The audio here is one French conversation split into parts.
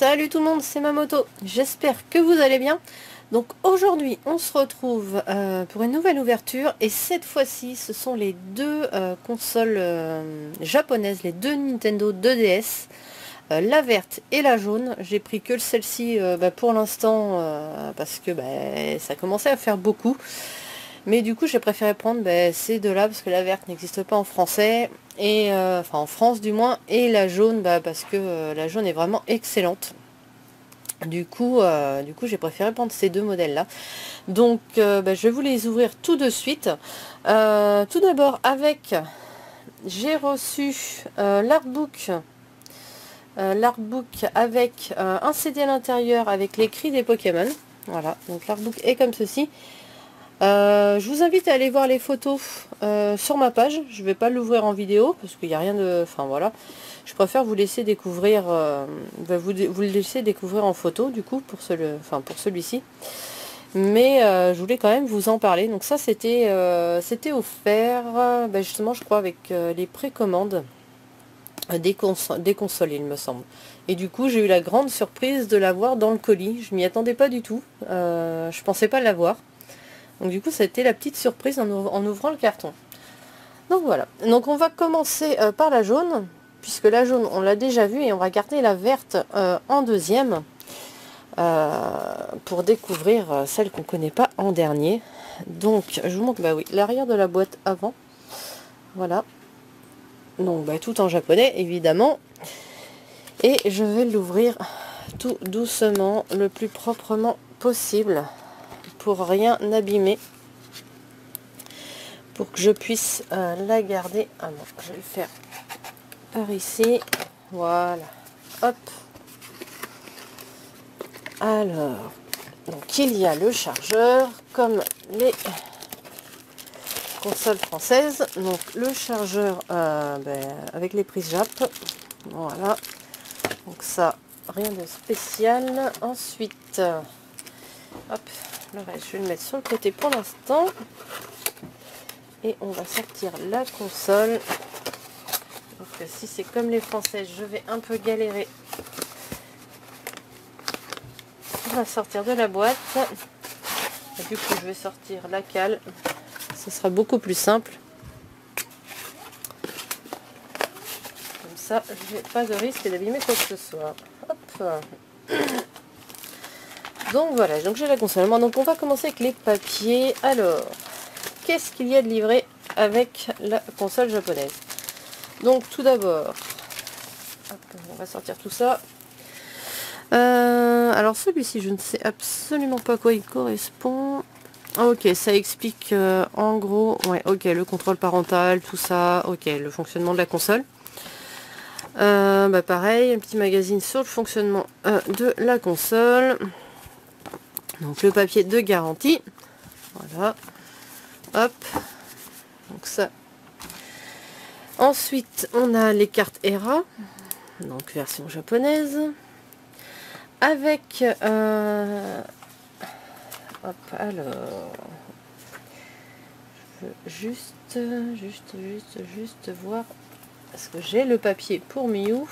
Salut tout le monde, c'est Mamoto, j'espère que vous allez bien. Donc aujourd'hui on se retrouve pour une nouvelle ouverture et cette fois-ci ce sont les deux consoles japonaises, les deux Nintendo 2DS, la verte et la jaune. J'ai pris que celle-ci pour l'instant parce que ça commençait à faire beaucoup. Mais du coup j'ai préféré prendre ces deux-là parce que la verte n'existe pas en français, et enfin en France du moins, et la jaune parce que la jaune est vraiment excellente. Du coup j'ai préféré prendre ces deux modèles-là. Donc je vais vous les ouvrir tout de suite. Tout d'abord j'ai reçu l'artbook. L'artbook avec un CD à l'intérieur avec l'écrit des Pokémon. Voilà, donc l'artbook est comme ceci. Je vous invite à aller voir les photos sur ma page. Je vais pas l'ouvrir en vidéo parce qu'il n'y a rien de... Enfin voilà. Je préfère vous laisser découvrir vous le laisser découvrir en photo du coup pour celui-ci. Mais je voulais quand même vous en parler. Donc ça c'était offert justement je crois avec les précommandes des consoles il me semble. Et du coup j'ai eu la grande surprise de l'avoir dans le colis. Je m'y attendais pas du tout. Je pensais pas l'avoir. Donc du coup, ça a été la petite surprise en ouvrant le carton. Donc voilà. Donc on va commencer par la jaune, puisque la jaune, on l'a déjà vue, et on va garder la verte en deuxième, pour découvrir celle qu'on ne connaît pas en dernier. Donc je vous montre l'arrière de la boîte avant. Voilà. Donc tout en japonais, évidemment. Et je vais l'ouvrir tout doucement, le plus proprement possible, pour rien abîmer, pour que je puisse la garder. Ah non, je vais le faire par ici. Voilà, hop. Alors, donc il y a le chargeur comme les consoles françaises. Donc le chargeur avec les prises Jap. Voilà, donc ça, rien de spécial. Ensuite, hop, le reste je vais le mettre sur le côté pour l'instant. Et on va sortir la console. Donc si c'est comme les françaises, je vais un peu galérer. On va sortir de la boîte. Et du coup je vais sortir la cale. Ce sera beaucoup plus simple. Comme ça, je n'ai pas de risque d'abîmer quoi que ce soit. Hop. Donc voilà, donc j'ai la console. Donc on va commencer avec les papiers. Alors, qu'est-ce qu'il y a de livré avec la console japonaise? Donc tout d'abord, on va sortir tout ça. Alors celui-ci, je ne sais absolument pas à quoi il correspond. Ok, ça explique en gros, ouais, ok, le contrôle parental, tout ça, ok, le fonctionnement de la console. Pareil, un petit magazine sur le fonctionnement de la console. Donc le papier de garantie. Voilà. Hop. Donc ça. Ensuite, on a les cartes ERA. Donc version japonaise. Avec... hop, alors... Je veux juste voir... Est-ce que j'ai le papier pour Miu?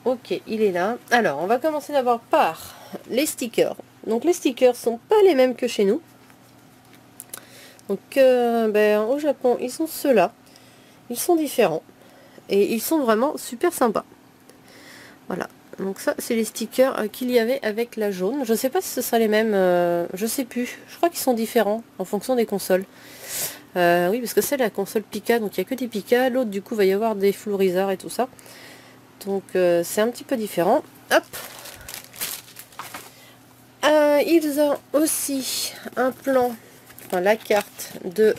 Ok, il est là. Alors, on va commencer d'abord par les stickers. Donc les stickers sont pas les mêmes que chez nous. Donc au Japon, ils sont ceux-là. Ils sont différents. Et ils sont vraiment super sympas. Voilà. Donc ça, c'est les stickers qu'il y avait avec la jaune. Je ne sais pas si ce sera les mêmes. Je sais plus. Je crois qu'ils sont différents en fonction des consoles. Oui, parce que c'est la console Pika. Donc il n'y a que des Pika. L'autre, du coup, va y avoir des Flourizards et tout ça. Donc c'est un petit peu différent. Hop. Ils ont aussi un plan, enfin la carte de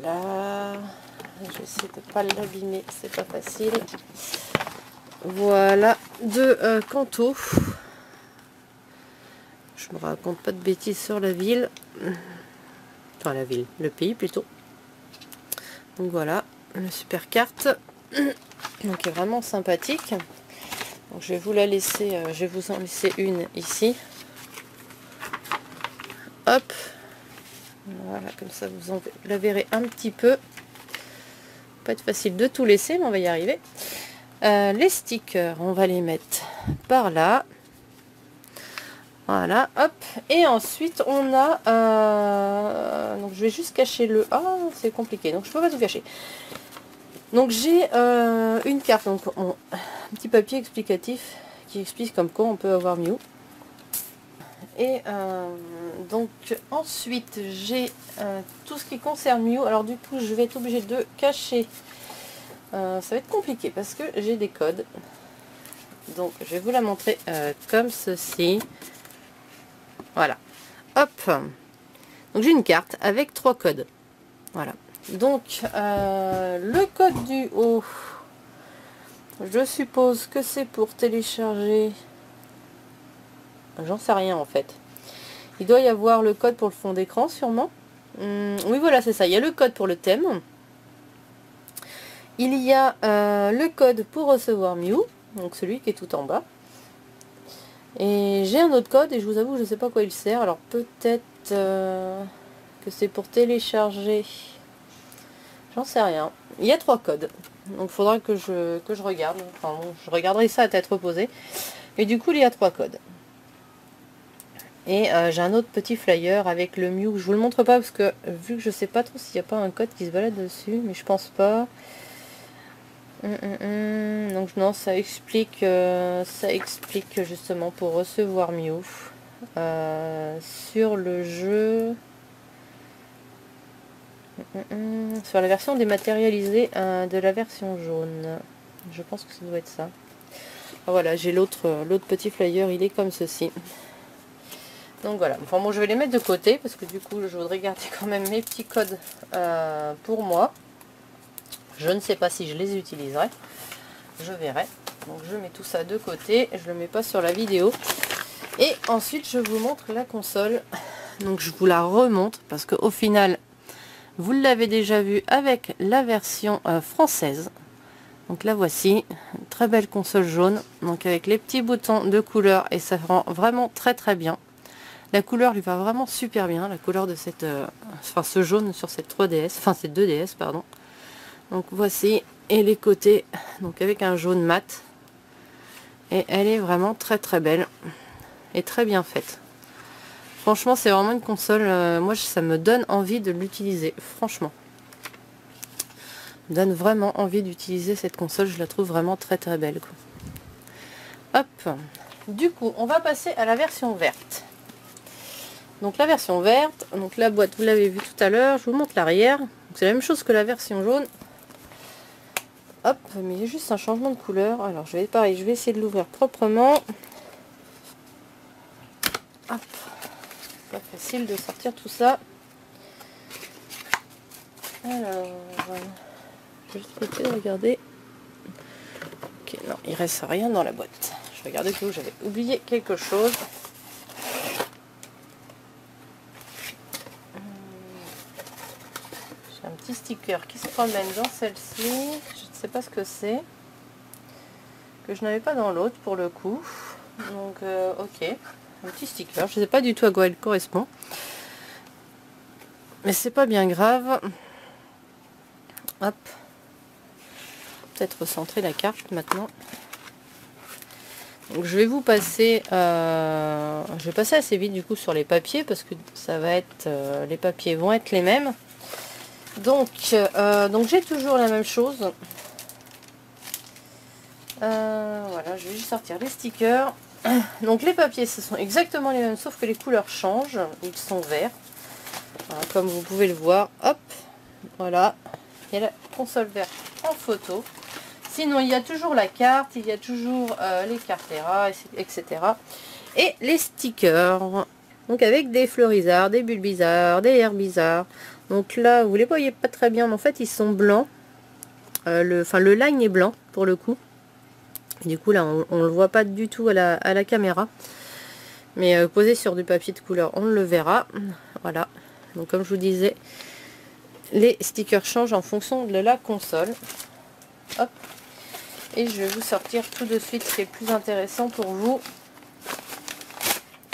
là, j'essaie de pas l'abîmer, c'est pas facile. Voilà, de Kanto. Je me raconte pas de bêtises sur la ville, enfin la ville, le pays plutôt. Donc voilà, une super carte, donc est vraiment sympathique. Donc je vais vous la laisser, je vais vous en laisser une ici. Hop, voilà, comme ça vous la verrez un petit peu. Pas être facile de tout laisser, mais on va y arriver. Les stickers, on va les mettre par là. Voilà, hop. Et ensuite, on a... donc, je vais juste cacher le... Ah, c'est compliqué, donc je peux pas tout cacher. Donc, j'ai une carte, donc un petit papier explicatif qui explique comme quoi on peut avoir Mew. Et donc, ensuite, j'ai tout ce qui concerne Mew. Alors, du coup, je vais être obligée de cacher. Ça va être compliqué parce que j'ai des codes. Donc, je vais vous la montrer comme ceci. Voilà. Hop. Donc j'ai une carte avec 3 codes. Voilà. Donc le code du haut, je suppose que c'est pour télécharger. J'en sais rien en fait. Il doit y avoir le code pour le fond d'écran sûrement. Oui voilà c'est ça. Il y a le code pour le thème. Il y a le code pour recevoir Mew. Donc celui qui est tout en bas. Et j'ai un autre code et je vous avoue je ne sais pas à quoi il sert. Alors peut-être que c'est pour télécharger. J'en sais rien. Il y a 3 codes. Donc il faudra que je regarde. Enfin bon, je regarderai ça à tête reposée. Et du coup il y a 3 codes. Et j'ai un autre petit flyer avec le Mew. Je vous le montre pas parce que vu que je sais pas trop s'il n'y a pas un code qui se balade dessus. Mais je pense pas. Donc non, ça explique justement pour recevoir Mew sur le jeu, sur la version dématérialisée de la version jaune. Je pense que ça doit être ça. Ah, voilà, j'ai l'autre petit flyer, il est comme ceci. Donc voilà, enfin bon, je vais les mettre de côté parce que du coup je voudrais garder quand même mes petits codes pour moi. Je ne sais pas si je les utiliserai. Je verrai. Donc je mets tout ça de côté. Je le mets pas sur la vidéo. Et ensuite je vous montre la console. Donc je vous la remontre parce qu'au final, vous l'avez déjà vu avec la version française. Donc la voici. Une très belle console jaune. Donc avec les petits boutons de couleur. Et ça rend vraiment très très bien. La couleur lui va vraiment super bien. La couleur de cette... enfin ce jaune sur cette 3DS. Enfin cette 2DS pardon. Donc voici, et les côtés, donc avec un jaune mat. Et elle est vraiment très très belle et très bien faite. Franchement, c'est vraiment une console, moi ça me donne envie de l'utiliser, franchement. Ça me donne vraiment envie d'utiliser cette console, je la trouve vraiment très très belle, quoi. Hop, du coup, on va passer à la version verte. Donc la version verte, donc la boîte, vous l'avez vu tout à l'heure, je vous montre l'arrière. C'est la même chose que la version jaune. Hop, mais il y a juste un changement de couleur. Alors je vais pareil, je vais essayer de l'ouvrir proprement. Hop, pas facile de sortir tout ça. Alors, je vais juste essayer de regarder. Ok, non, il reste rien dans la boîte. Je regardais que j'avais oublié quelque chose. J'ai un petit sticker qui se promène dans celle-ci. Je ne sais pas ce que c'est. Que je n'avais pas dans l'autre pour le coup. Donc, ok. Un petit sticker. Je ne sais pas du tout à quoi il correspond. Mais c'est pas bien grave. Hop. Peut-être recentrer la carte maintenant. Donc je vais vous passer, je vais passer assez vite du coup sur les papiers parce que ça va être, les papiers vont être les mêmes. Donc j'ai toujours la même chose. Voilà, je vais juste sortir les stickers. Donc les papiers, ce sont exactement les mêmes, sauf que les couleurs changent. Ils sont verts, voilà, comme vous pouvez le voir. Hop, voilà. Il y a la console verte en photo. Sinon, il y a toujours la carte, il y a toujours les carteras, etc. Et les stickers. Donc avec des fleurisards, des bulles bizarres, des airs bizarres. Donc là, vous les voyez pas très bien, mais en fait, ils sont blancs. Le line est blanc pour le coup. Et du coup, là, on le voit pas du tout à la caméra. Mais posé sur du papier de couleur, on le verra. Voilà. Donc comme je vous disais, les stickers changent en fonction de la console. Hop. Et je vais vous sortir tout de suite ce qui est plus intéressant pour vous.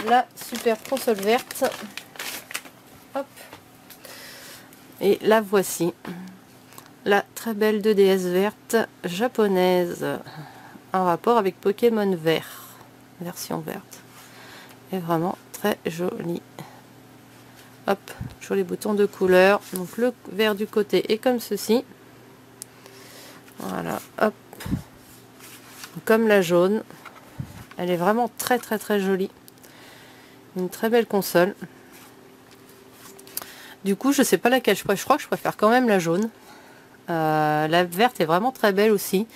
La super console verte. Hop. Et la voici. la très belle 2DS verte japonaise en rapport avec Pokémon vert, version verte. Et vraiment très jolie. Hop, toujours les boutons de couleur. Donc le vert du côté est comme ceci. Voilà, hop. Comme la jaune. Elle est vraiment très jolie. Une très belle console. Du coup, je sais pas laquelle je préfère. Je crois que je préfère quand même la jaune. La verte est vraiment très belle aussi.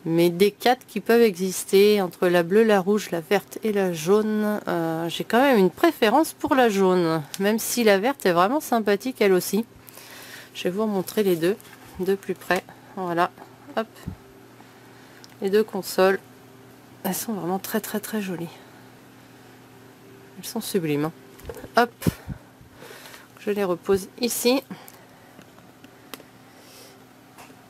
Mais des 4 qui peuvent exister entre la bleue, la rouge, la verte et la jaune, j'ai quand même une préférence pour la jaune. Même si la verte est vraiment sympathique elle aussi. Je vais vous montrer les deux de plus près. Voilà, hop. Les deux consoles. Elles sont vraiment très jolies. Elles sont sublimes. Hop. Je les repose ici.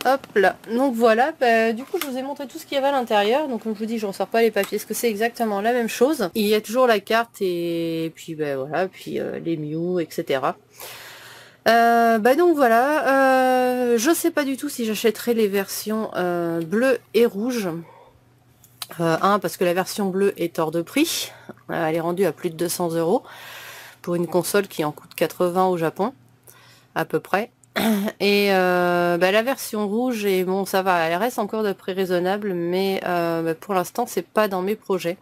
Hop là. Donc voilà. Du coup, je vous ai montré tout ce qu'il y avait à l'intérieur. Donc comme je vous dis, je ne ressors pas les papiers parce que c'est exactement la même chose. Il y a toujours la carte et puis voilà. Puis les Mew, etc. Donc voilà. Je sais pas du tout si j'achèterai les versions bleues et rouges. Parce que la version bleue est hors de prix. Elle est rendue à plus de 200 € pour une console qui en coûte 80 au Japon, à peu près. Et la version rouge, et bon, ça va, elle reste encore de prix raisonnable, mais pour l'instant, c'est pas dans mes projets.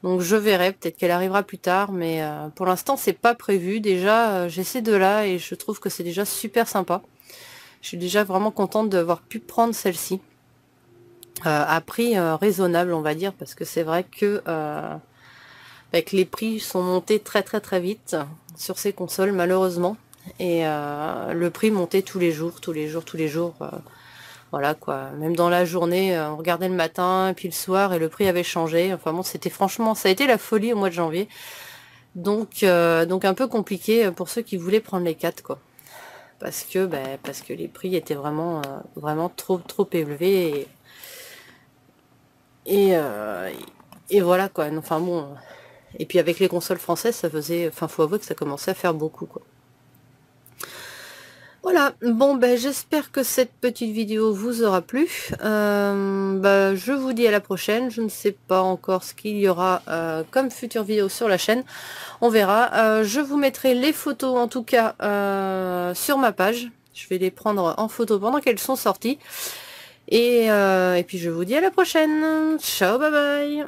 Donc je verrai, peut-être qu'elle arrivera plus tard, mais pour l'instant, c'est pas prévu. Déjà, j'ai ces deux-là et je trouve que c'est déjà super sympa. Je suis déjà vraiment contente d'avoir pu prendre celle-ci. À prix raisonnable, on va dire, parce que c'est vrai que les prix sont montés très vite sur ces consoles, malheureusement, et le prix montait tous les jours, voilà quoi. Même dans la journée, on regardait le matin et puis le soir et le prix avait changé. Enfin bon, c'était franchement, ça a été la folie au mois de janvier, donc un peu compliqué pour ceux qui voulaient prendre les 4 quoi, parce que les prix étaient vraiment trop élevés. Et voilà quoi, enfin bon, et puis avec les consoles françaises ça faisait, faut avouer que ça commençait à faire beaucoup quoi. Voilà, bon j'espère que cette petite vidéo vous aura plu. Je vous dis à la prochaine. Je ne sais pas encore ce qu'il y aura comme future vidéo sur la chaîne, on verra. Je vous mettrai les photos en tout cas sur ma page, je vais les prendre en photo pendant qu'elles sont sorties. Et puis je vous dis à la prochaine. Ciao, bye bye.